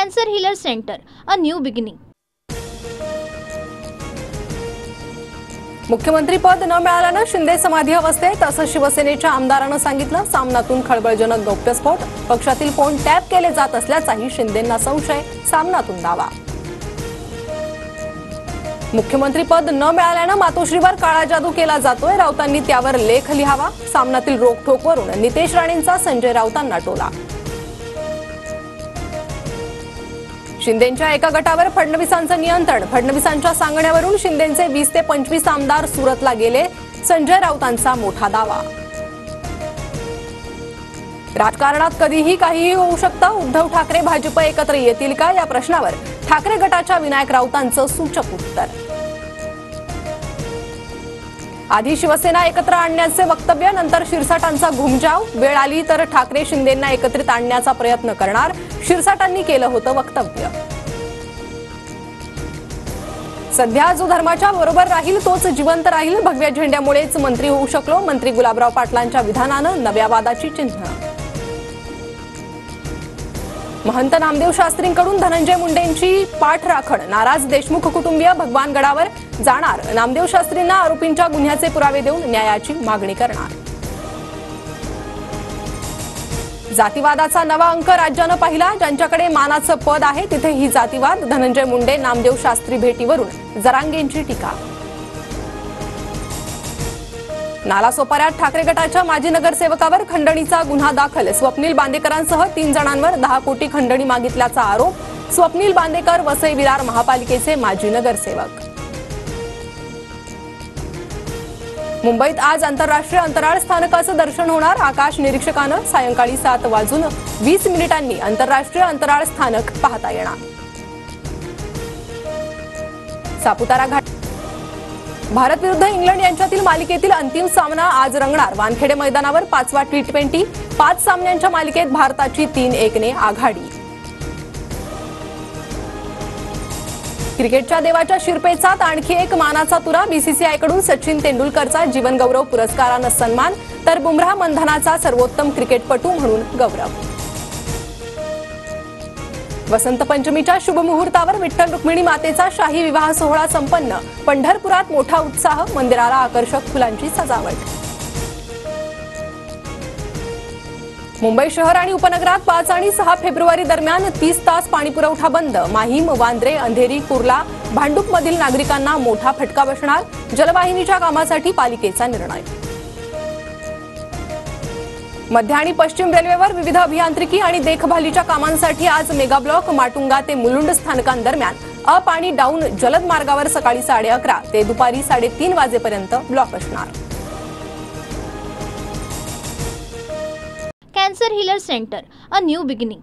Cancer healer centre, a new beginning. मुख्यमंत्री पद न मिळाल्यानं शिंदे समाधी अवस्थेत, असं शिवसेनेच्या आमदारांनी सांगितलं. सामनातून खळबळजनक गौप्यस्फोट, पक्षातील फोन टॅप केले जात असल्याचाही शिंदेंना संशय. सामनातून दावा. मुख्यमंत्री पद न मिळाल्यानं मातोश्रीवर काळा जादू केला जातोय. राऊतांनी त्यावर लेख लिहावा. सामनातील रोखठोकवरून नितेश राणेंचा संजय राऊतांना टोला. शिंदेंच्या एका गटावर फडणवीसांचं नियंत्रण. फडणवीसांच्या सांगण्यावरून शिंदेंचे 20 ते 25 आमदार सुरतला गेले. संजय राऊतांचा मोठा दावा. राजकारणात कधीही काहीही होऊ शकतं. उद्धव ठाकरे भाजप एकत्र येतील का, या प्रश्नावर ठाकरे गटाच्या विनायक राऊतांचं सूचक उत्तर. आधी शिवसेना एकत्र आणण्याचे वक्तव्य, नंतर शिरसाटांचा घुमजाव. वेळ आली तर ठाकरे शिंदेंना एकत्रित आणण्याचा प्रयत्न करणार, शिरसाटांनी केलं होतं वक्तव्य. सध्या जो धर्माच्या बरोबर राहील तोच जिवंत राहील. भगव्या झेंड्यामुळेच मंत्री होऊ शकलो. मंत्री गुलाबराव पाटलांच्या विधानानं नव्या वादाची चिन्ह. महंत नामदेव शास्त्रींकडून धनंजय मुंडेंची पाठराखण. नाराज देशमुख कुटुंबीय भगवानगडावर जाणार. नामदेव शास्त्रींना आरोपींच्या गुन्ह्याचे पुरावे देऊन न्यायाची मागणी करणार. जातीवादाचा नवा अंक राज्यानं पाहिला. ज्यांच्याकडे मानाचं पद आहे तिथेही जातीवाद. धनंजय मुंडे नामदेव शास्त्री भेटीवरून जरांगेंची टीका. नालासोपाऱ्यात ठाकरे गटाच्या माजी नगरसेवकावर खंडणीचा गुन्हा दाखल. स्वप्नील बांदेकरांसह 3 जणांवर 10 कोटी खंडणी मागितल्याचा आरोप. स्वप्नील बांदेकर वसई विरार महापालिकेचे माजी नगरसेवक. मुंबईत आज आंतरराष्ट्रीय अंतराळ स्थानकाचं दर्शन होणार. आकाश निरीक्षकानं सायंकाळी 7:20 आंतरराष्ट्रीय अंतराळ स्थानक पाहता येणार. सापुतारा घाट. भारत विरुद्ध इंग्लंड यांच्यातील मालिकेतील अंतिम सामना आज रंगणार. वानखेडे मैदानावर 5वा T20. 5 सामन्यांच्या मालिकेत भारताची 3-1 ने आघाडी. क्रिकेटच्या देवाच्या शिरपेचात आणखी एक मानाचा तुरा. बीसीसीआयकडून सचिन तेंडुलकरचा जीवनगौरव पुरस्कारानं सन्मान, तर बुमराह मंधनाचा सर्वोत्तम क्रिकेटपटू म्हणून गौरव. वसंत पंचमीच्या शुभमुहूर्तावर विठ्ठल रुक्मिणी मातेचा शाही विवाह सोहळा संपन्न. पंढरपुरात मोठा उत्साह. मंदिराला आकर्षक फुलांची सजावट. मुंबई शहर आणि उपनगरात 5 आणि 6 फेब्रुवारी दरम्यान 30 तास पाणीपुरवठा बंद. माहीम, वांद्रे, अंधेरी, कुर्ला, भांडूपमधील नागरिकांना मोठा फटका बसणार. जलवाहिनीच्या कामासाठी पालिकेचा निर्णय. मध्य आणि पश्चिम रेल्वेवर विविध अभियांत्रिकी आणि देखभालीच्या कामांसाठी आज मेगाब्लॉक. माटुंगा ते मुलुंड स्थानकांदरम्यान अप आणि डाऊन जलद मार्गावर सकाळी 11:30 ते दुपारी 3:30 वाजेपर्यंत ब्लॉक असणार. Cancer healer centre, a new beginning.